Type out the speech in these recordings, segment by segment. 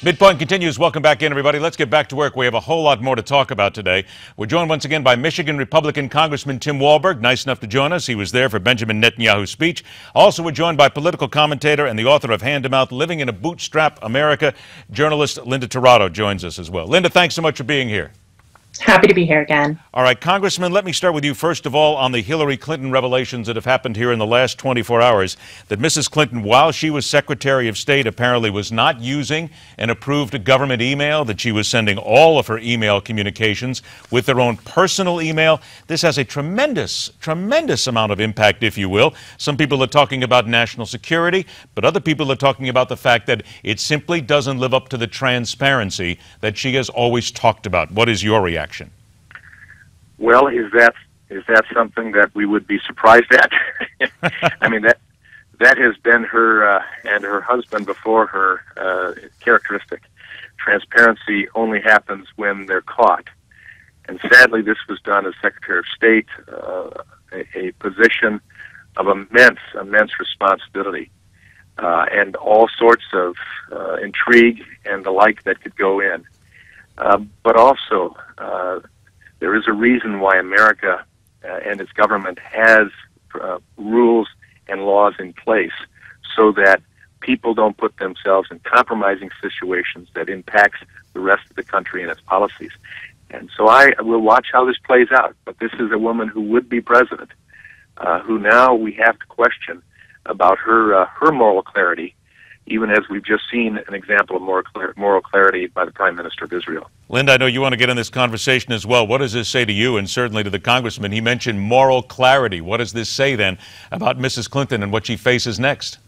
MidPoint continues. Welcome back in, everybody. Let's get back to work. We have a whole lot more to talk about today. We're joined once again by Michigan Republican Congressman Tim Walberg. Nice enough to join us. He was there for Benjamin Netanyahu's speech. Also, we're joined by political commentator and the author of Hand to Mouth, Living in a Bootstrap America, journalist Linda Tirado joins us as well. Linda, thanks so much for being here. Happy to be here again. All right, Congressman, let me start with you first of all on the Hillary Clinton revelations that have happened here in the last 24 hours, that Mrs. Clinton, while she was Secretary of State, apparently was not using an approved government email, that she was sending all of her email communications with their own personal email. This has a tremendous amount of impact, if you will. Some people are talking about national security, but other people are talking about the fact that it simply doesn't live up to the transparency that she has always talked about. What is your reaction? Well, is that something that we would be surprised at? I mean, that has been her and her husband before her characteristic. Transparency only happens when they're caught. And sadly, this was done as Secretary of State, a position of immense responsibility, and all sorts of intrigue and the like that could go in. But also, there is a reason why America and its government has rules and laws in place so that people don't put themselves in compromising situations that impacts the rest of the country and its policies. And so I will watch how this plays out. But this is a woman who would be president, who now we have to question about her moral clarity, even as we've just seen an example of moral clarity by the Prime Minister of Israel. Linda, I know you want to get in this conversation as well. What does this say to you and certainly to the Congressman? He mentioned moral clarity. What does this say then about Mrs. Clinton and what she faces next?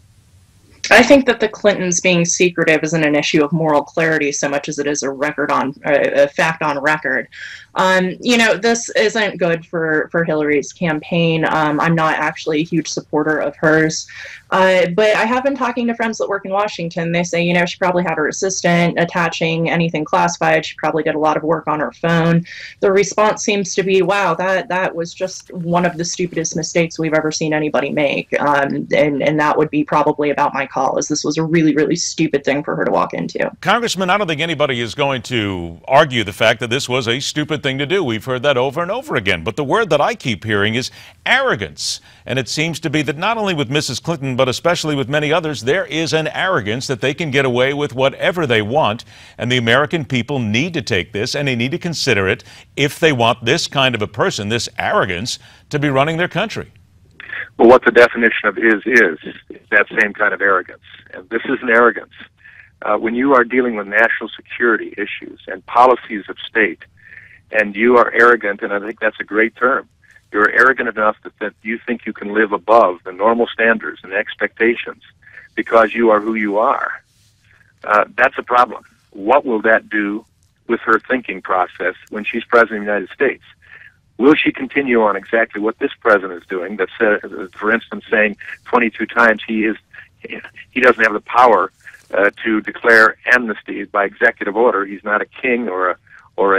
I think that the Clintons being secretive isn't an issue of moral clarity so much as it is a fact on record. This isn't good for Hillary's campaign. I'm not actually a huge supporter of hers. But I have been talking to friends that work in Washington. They say, she probably had her assistant attaching anything classified. She probably did a lot of work on her phone. The response seems to be, wow, that was just one of the stupidest mistakes we've ever seen anybody make. And that would be probably about my call, as this was a really, really stupid thing for her to walk into. Congressman, I don't think anybody is going to argue the fact that this was a stupid thing to do. We've heard that over and over again. But the word that I keep hearing is arrogance. And it seems to be that not only with Mrs. Clinton, but especially with many others, there is an arrogance that they can get away with whatever they want. And the American people need to take this, and they need to consider it if they want this kind of a person, this arrogance, to be running their country. Well, what the definition of is that same kind of arrogance. And this is an arrogance. When you are dealing with national security issues and policies of state, and you are arrogant, and I think that's a great term, you're arrogant enough that you think you can live above the normal standards and expectations because you are who you are, that's a problem. What will that do with her thinking process when she's President of the United States? Will she continue on exactly what this president is doing, that for instance, saying 22 times he doesn't have the power to declare amnesty by executive order. He's not a king or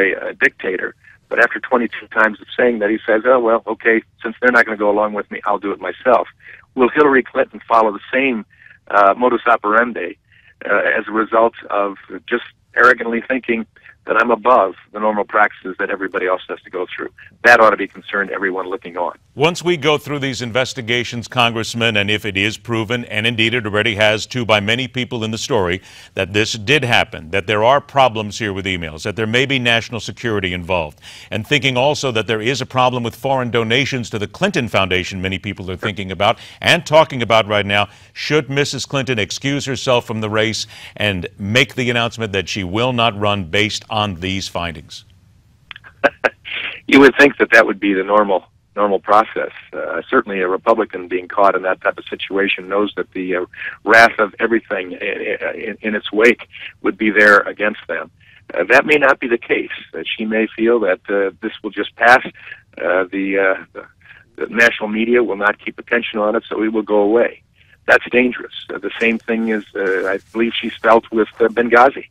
a dictator. But after 22 times of saying that, he says, oh, well, okay, since they're not going to go along with me, I'll do it myself. Will Hillary Clinton follow the same modus operandi as a result of just arrogantly thinking that I'm above the normal practices that everybody else has to go through? That ought to be concerned everyone looking on. Once we go through these investigations, Congressman, and if it is proven, and indeed it already has too by many people in the story, that this did happen, that there are problems here with emails, that there may be national security involved, and thinking also that there is a problem with foreign donations to the Clinton Foundation many people are thinking about and talking about right now, should Mrs. Clinton excuse herself from the race and make the announcement that she will not run based on these findings? You would think that would be the normal process. Certainly a Republican being caught in that type of situation knows that the wrath of everything in its wake would be there against them. That may not be the case. She may feel that this will just pass. The national media will not keep attention on it, so it will go away. That's dangerous. The same thing is, I believe she felt with Benghazi.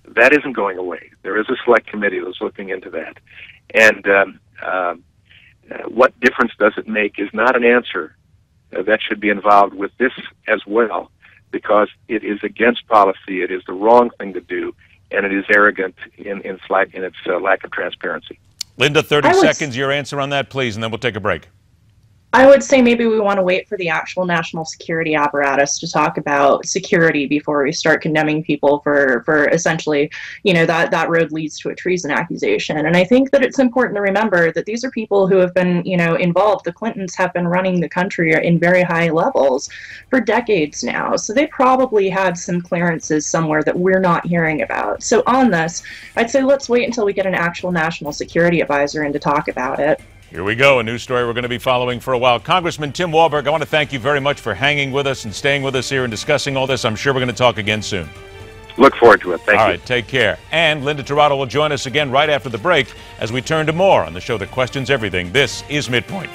That isn't going away. There is a select committee that's looking into that. And what difference does it make is not an answer that should be involved with this as well. because it is against policy, it is the wrong thing to do, and it is arrogant in its lack of transparency. Linda, 30 seconds, your answer on that, please, and then we'll take a break. I would say maybe we want to wait for the actual national security apparatus to talk about security before we start condemning people for essentially, that road leads to a treason accusation. And I think that it's important to remember that these are people who have been, involved. The Clintons have been running the country in very high levels for decades now. So they probably had some clearances somewhere that we're not hearing about. So on this, I'd say let's wait until we get an actual national security advisor in to talk about it. Here we go, a news story we're going to be following for a while. Congressman Tim Walberg, I want to thank you very much for hanging with us and staying with us here and discussing all this. I'm sure we're going to talk again soon. Look forward to it. Thank you. All right, take care. And Linda Tirado will join us again right after the break as we turn to more on the show that questions everything. This is MidPoint.